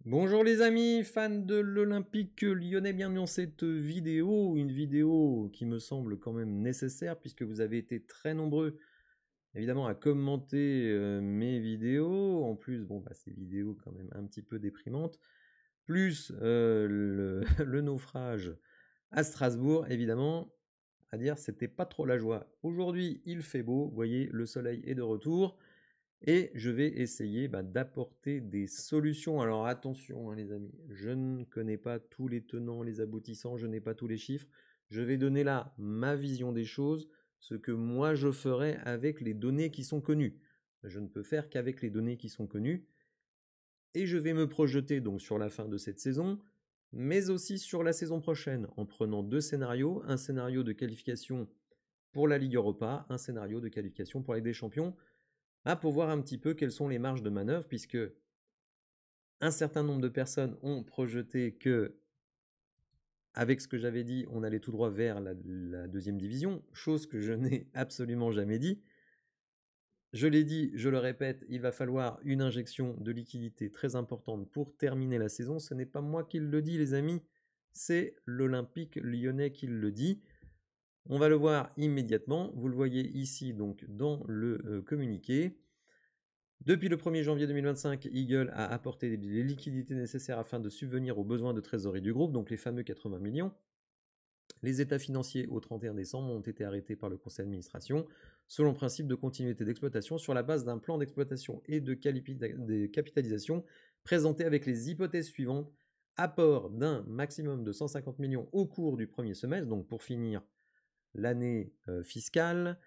Bonjour les amis, fans de l'Olympique lyonnais, bienvenue dans cette vidéo, une vidéo qui me semble quand même nécessaire puisque vous avez été très nombreux évidemment à commenter mes vidéos, en plus ces vidéos quand même un petit peu déprimantes, plus le naufrage à Strasbourg évidemment, à dire c'était pas trop la joie. Aujourd'hui il fait beau, vous voyez le soleil est de retour. Et je vais essayer d'apporter des solutions. Alors attention les amis, je ne connais pas tous les tenants, les aboutissants, je n'ai pas tous les chiffres. Je vais donner là ma vision des choses, ce que moi je ferai avec les données qui sont connues. Je ne peux faire qu'avec les données qui sont connues. Et je vais me projeter donc sur la fin de cette saison, mais aussi sur la saison prochaine, en prenant deux scénarios. Un scénario de qualification pour la Ligue Europa, un scénario de qualification pour la Ligue des Champions, pour voir un petit peu quelles sont les marges de manœuvre, puisque un certain nombre de personnes ont projeté que, avec ce que j'avais dit, on allait tout droit vers la deuxième division, chose que je n'ai absolument jamais dit. Je l'ai dit, je le répète, il va falloir une injection de liquidité très importante pour terminer la saison. Ce n'est pas moi qui le dis, les amis, c'est l'Olympique lyonnais qui le dit. On va le voir immédiatement. Vous le voyez ici donc dans le communiqué. Depuis le 1er janvier 2025, Eagle a apporté les liquidités nécessaires afin de subvenir aux besoins de trésorerie du groupe, donc les fameux 80 millions. Les états financiers au 31 décembre ont été arrêtés par le conseil d'administration selon le principe de continuité d'exploitation sur la base d'un plan d'exploitation et de capitalisation présenté avec les hypothèses suivantes. Apport d'un maximum de 150 millions au cours du premier semestre, donc pour finir l'année fiscale,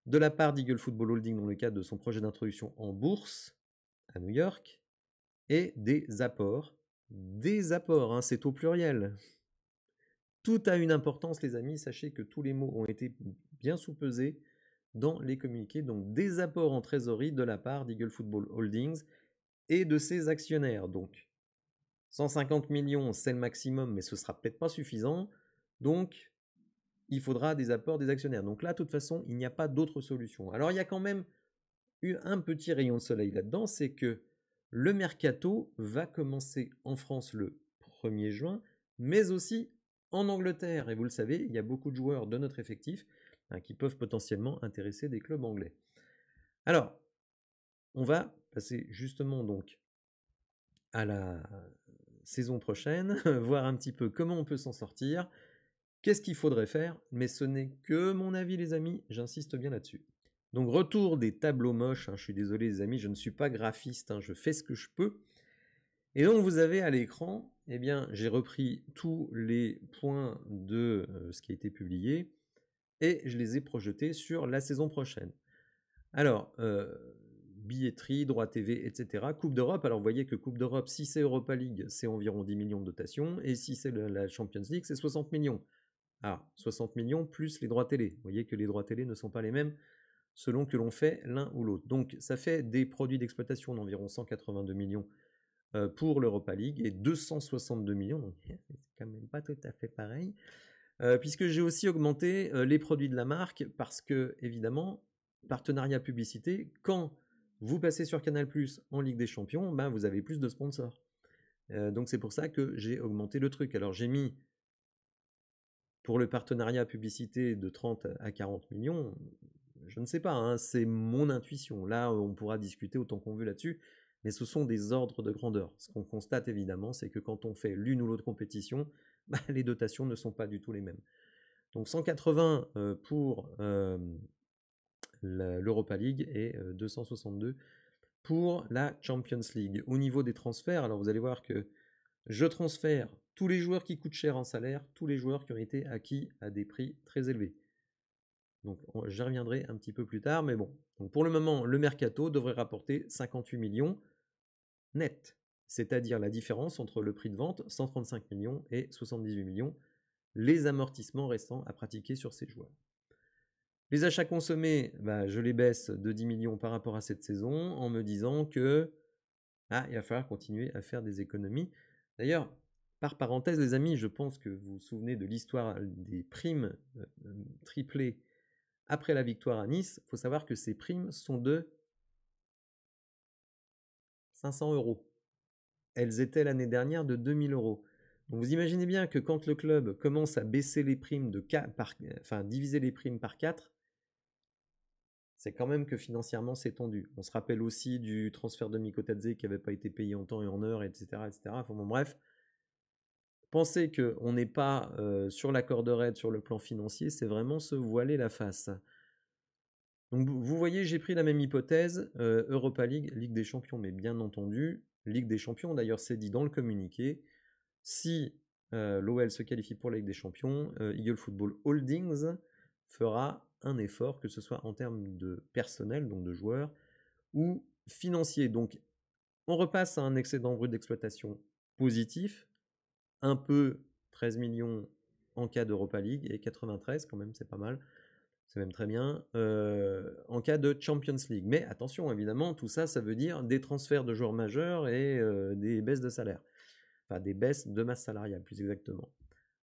de la part d'Eagle Football Holding dans le cadre de son projet d'introduction en bourse à New York, et des apports, c'est au pluriel. Tout a une importance les amis, sachez que tous les mots ont été bien sous-pesés dans les communiqués, donc des apports en trésorerie de la part d'Eagle Football Holdings et de ses actionnaires. Donc 150 millions c'est le maximum, mais ce sera peut-être pas suffisant, donc il faudra des apports des actionnaires. Donc là, de toute façon, il n'y a pas d'autre solution. Alors il y a quand même eu un petit rayon de soleil là-dedans, c'est que le mercato va commencer en France le 1er juin, mais aussi en Angleterre. Et vous le savez, il y a beaucoup de joueurs de notre effectif qui peuvent potentiellement intéresser des clubs anglais. Alors, on va passer justement donc à la saison prochaine, voir un petit peu comment on peut s'en sortir, qu'est-ce qu'il faudrait faire, mais ce n'est que mon avis les amis, j'insiste bien là-dessus. Donc retour des tableaux moches, je suis désolé les amis, je ne suis pas graphiste, je fais ce que je peux. Et donc vous avez à l'écran, j'ai repris tous les points de ce qui a été publié et je les ai projetés sur la saison prochaine. Alors, billetterie, droit TV, etc. Coupe d'Europe, alors vous voyez que Coupe d'Europe, si c'est Europa League, c'est environ 10 millions de dotation, et si c'est la Champions League, c'est 60 millions. Alors, 60 millions plus les droits télé. Vous voyez que les droits télé ne sont pas les mêmes selon que l'on fait l'un ou l'autre. Donc, ça fait des produits d'exploitation d'environ 182 millions pour l'Europa League et 262 millions, donc c'est quand même pas tout à fait pareil, puisque j'ai aussi augmenté les produits de la marque parce que, évidemment, partenariat publicité, quand vous passez sur Canal+ en Ligue des Champions, vous avez plus de sponsors. Donc c'est pour ça que j'ai augmenté le truc. Alors j'ai mis pour le partenariat publicité de 30 à 40 millions, je ne sais pas, c'est mon intuition. Là, on pourra discuter autant qu'on veut là-dessus, mais ce sont des ordres de grandeur. Ce qu'on constate évidemment, c'est que quand on fait l'une ou l'autre compétition, les dotations ne sont pas du tout les mêmes. Donc 180 pour l'Europa League et 262 pour la Champions League. Au niveau des transferts, alors vous allez voir que je transfère tous les joueurs qui coûtent cher en salaire, tous les joueurs qui ont été acquis à des prix très élevés. Donc j'y reviendrai un petit peu plus tard, mais bon. Donc pour le moment, le mercato devrait rapporter 58 millions net, c'est-à-dire la différence entre le prix de vente, 135 millions et 78 millions, les amortissements restants à pratiquer sur ces joueurs. Les achats consommés, je les baisse de 10 millions par rapport à cette saison en me disant que il va falloir continuer à faire des économies. D'ailleurs, par parenthèse, les amis, je pense que vous vous souvenez de l'histoire des primes triplées après la victoire à Nice. Il faut savoir que ces primes sont de 500 €. elles étaient l'année dernière de 2000 euros. Donc vous imaginez bien que quand le club commence à baisser les primes enfin diviser les primes par 4, c'est quand même que financièrement c'est tendu. On se rappelle aussi du transfert de Mikotadze qui n'avait pas été payé en temps et en heure, etc. etc. Enfin bon, bref, penser qu'on n'est pas sur la corde raide sur le plan financier, c'est vraiment se voiler la face. Donc vous voyez, j'ai pris la même hypothèse, Europa League, Ligue des Champions, mais bien entendu, Ligue des Champions, d'ailleurs c'est dit dans le communiqué, si l'OL se qualifie pour la Ligue des Champions, Eagle Football Holdings fera un effort, que ce soit en termes de personnel, donc de joueurs, ou financier. Donc on repasse à un excédent brut d'exploitation positif, un peu 13 millions en cas d'Europa League, et 93 quand même, c'est pas mal. C'est même très bien, en cas de Champions League. Mais attention, évidemment, tout ça, ça veut dire des transferts de joueurs majeurs et des baisses de salaire. Enfin, des baisses de masse salariale, plus exactement.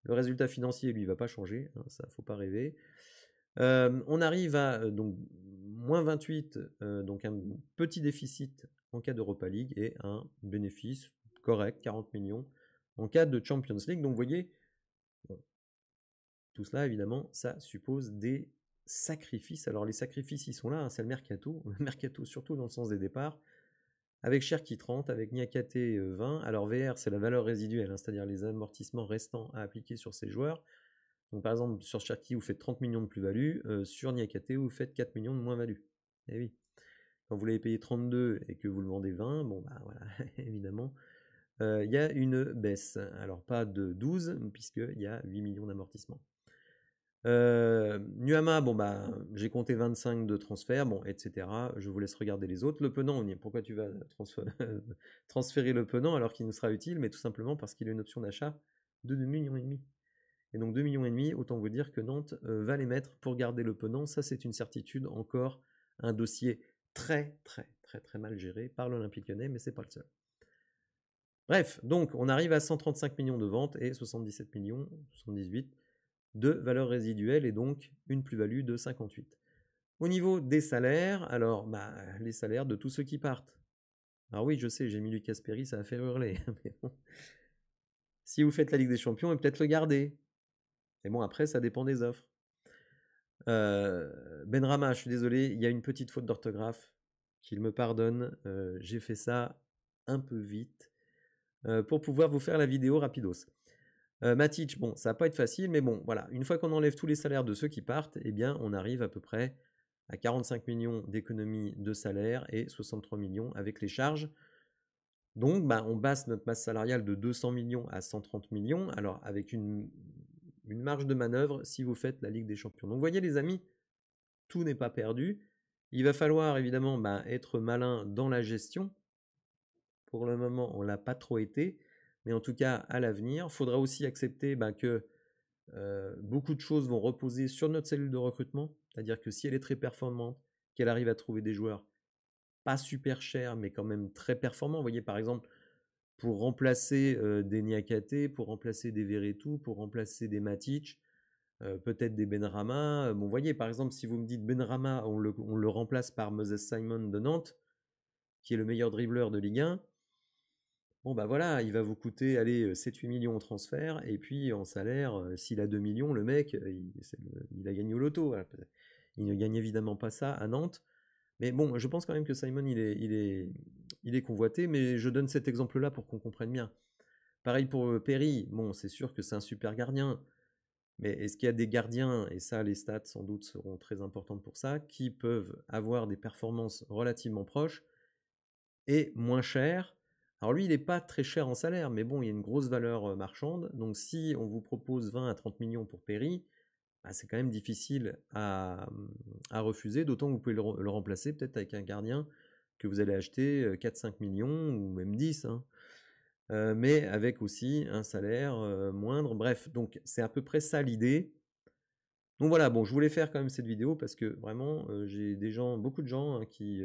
Le résultat financier, lui, ne va pas changer, hein, ça, faut pas rêver. On arrive à donc moins 28, donc un petit déficit en cas d'Europa League et un bénéfice correct, 40 millions, en cas de Champions League. Donc vous voyez, bon, tout cela, évidemment, ça suppose des sacrifices. Alors les sacrifices, ils sont là, hein, c'est le mercato surtout dans le sens des départs, avec Cherki 30, avec Niakate 20. Alors VR, c'est la valeur résiduelle, hein, c'est-à-dire les amortissements restants à appliquer sur ces joueurs. Donc par exemple, sur Cherki, vous faites 30 millions de plus-value, sur Niakate, vous faites 4 millions de moins-value. Eh oui, quand vous l'avez payé 32 et que vous le vendez 20, bon bah voilà, évidemment, il y a une baisse. Alors pas de 12, puisqu'il y a 8 millions d'amortissements. Nuama, bon bah j'ai compté 25 de transferts, bon, etc. Je vous laisse regarder les autres. Le Penant, pourquoi tu vas transférer le Penant alors qu'il nous sera utile? Mais tout simplement parce qu'il a une option d'achat de 2,5 millions. Et donc 2,5 millions, autant vous dire que Nantes va les mettre pour garder le Penant. Ça, c'est une certitude. Encore un dossier très mal géré par l'Olympique Lyonnais, mais c'est pas le seul. Bref, donc on arrive à 135 millions de ventes et 77 millions, 78 de valeur résiduelle et donc une plus-value de 58. Au niveau des salaires, alors bah, les salaires de tous ceux qui partent. Alors oui, je sais, j'ai mis Lucas Perry, ça va faire hurler. Mais bon. Si vous faites la Ligue des Champions, et peut-être le garder. Et bon, après, ça dépend des offres. Benrahma, je suis désolé, il y a une petite faute d'orthographe. Qu'il me pardonne, j'ai fait ça un peu vite pour pouvoir vous faire la vidéo rapidos. Matic, bon, ça va pas être facile, mais bon, voilà. Une fois qu'on enlève tous les salaires de ceux qui partent, eh bien, on arrive à peu près à 45 millions d'économies de salaire et 63 millions avec les charges. Donc, bah, on basse notre masse salariale de 200 millions à 130 millions, alors avec une marge de manœuvre si vous faites la Ligue des Champions. Donc, vous voyez, les amis, tout n'est pas perdu. Il va falloir évidemment être malin dans la gestion. Pour le moment, on ne l'a pas trop été. Mais en tout cas, à l'avenir, il faudra aussi accepter que beaucoup de choses vont reposer sur notre cellule de recrutement. C'est-à-dire que si elle est très performante, qu'elle arrive à trouver des joueurs pas super chers, mais quand même très performants. Vous voyez, par exemple, pour remplacer des Niakate, pour remplacer des Veretout, pour remplacer des Matic, peut-être des Benrahma. Bon, vous voyez, par exemple, si vous me dites Benrahma, on le remplace par Moses Simon de Nantes, qui est le meilleur dribbleur de Ligue 1. Bon, bah voilà, il va vous coûter, allez, 7-8 millions au transfert, et puis en salaire, s'il a 2 millions, le mec, il a gagné au loto. Voilà. Il ne gagne évidemment pas ça à Nantes. Mais bon, je pense quand même que Simon, il est convoité, mais je donne cet exemple-là pour qu'on comprenne bien. Pareil pour Perry, bon, c'est sûr que c'est un super gardien, mais est-ce qu'il y a des gardiens, et ça, les stats sans doute seront très importantes pour ça, qui peuvent avoir des performances relativement proches et moins chères? Alors lui, il n'est pas très cher en salaire, mais bon, il y a une grosse valeur marchande, donc si on vous propose 20 à 30 millions pour Perry, c'est quand même difficile à refuser, d'autant que vous pouvez le remplacer peut-être avec un gardien que vous allez acheter 4-5 millions ou même 10, hein, mais avec aussi un salaire moindre. Bref, donc c'est à peu près ça l'idée. Donc voilà, bon, je voulais faire quand même cette vidéo parce que vraiment, j'ai beaucoup de gens hein, qui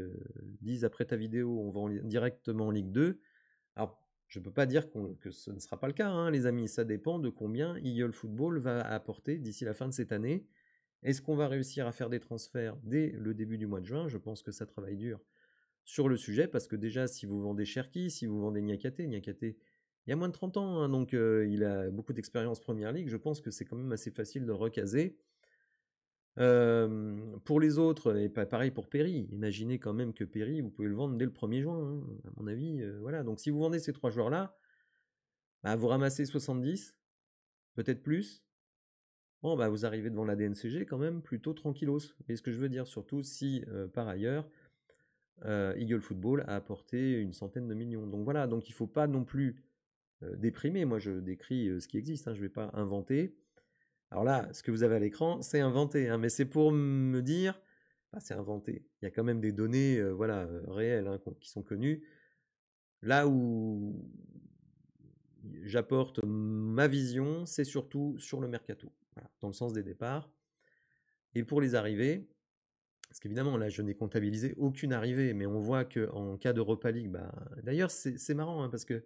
disent après ta vidéo, on va directement en Ligue 2. Alors, je ne peux pas dire que ce ne sera pas le cas, hein, les amis. Ça dépend de combien Eagle Football va apporter d'ici la fin de cette année. Est-ce qu'on va réussir à faire des transferts dès le début du mois de juin? Je pense que ça travaille dur sur le sujet, parce que déjà, si vous vendez Cherki, si vous vendez Niakate, il y a moins de 30 ans, hein, donc il a beaucoup d'expérience Première Ligue, je pense que c'est quand même assez facile de recaser. Pour les autres, et pareil pour Perry, imaginez quand même que Perry, vous pouvez le vendre dès le 1er juin, hein, à mon avis, voilà. Donc si vous vendez ces 3 joueurs-là, bah, vous ramassez 70, peut-être plus. Bon, bah, vous arrivez devant la DNCG quand même plutôt tranquillos. Vous voyez ce que je veux dire? Surtout si, par ailleurs, Eagle Football a apporté une centaine de millions. Donc voilà, donc il ne faut pas non plus déprimer. Moi, je décris ce qui existe, hein, je ne vais pas inventer. Alors là, ce que vous avez à l'écran, c'est inventé, hein, mais c'est pour me dire, bah, c'est inventé. Il y a quand même des données voilà, réelles, hein, qui sont connues. Là où j'apporte ma vision, c'est surtout sur le mercato, voilà, dans le sens des départs. Et pour les arrivées, parce qu'évidemment, là, je n'ai comptabilisé aucune arrivée, mais on voit qu'en cas d'Europa League, bah, d'ailleurs, c'est marrant, hein, parce que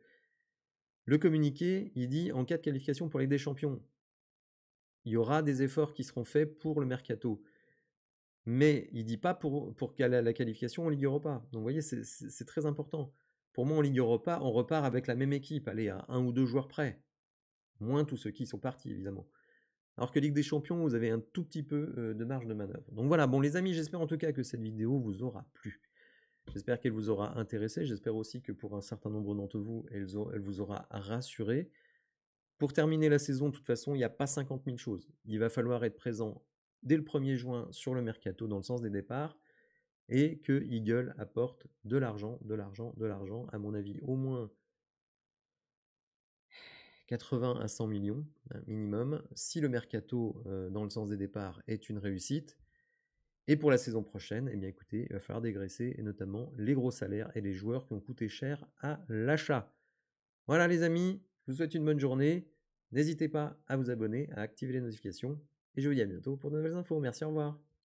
le communiqué, il dit en cas de qualification pour la Ligue des Champions, il y aura des efforts qui seront faits pour le mercato. Mais il ne dit pas pour la qualification en Ligue Europa. Donc vous voyez, c'est très important. Pour moi, en Ligue Europa, on repart avec la même équipe, allez, à 1 ou 2 joueurs près. Moins tous ceux qui sont partis, évidemment. Alors que Ligue des Champions, vous avez un tout petit peu de marge de manœuvre. Donc voilà, bon les amis, j'espère en tout cas que cette vidéo vous aura plu. J'espère qu'elle vous aura intéressé. J'espère aussi que pour un certain nombre d'entre vous, elle vous aura rassuré. Pour terminer la saison, de toute façon, il n'y a pas 50 000 choses. Il va falloir être présent dès le 1er juin sur le mercato dans le sens des départs et que Eagle apporte de l'argent, à mon avis, au moins 80 à 100 millions minimum, si le mercato dans le sens des départs est une réussite. Et pour la saison prochaine, eh bien écoutez, il va falloir dégraisser, et notamment les gros salaires et les joueurs qui ont coûté cher à l'achat. Voilà les amis, je vous souhaite une bonne journée. N'hésitez pas à vous abonner, à activer les notifications. Et je vous dis à bientôt pour de nouvelles infos. Merci, au revoir.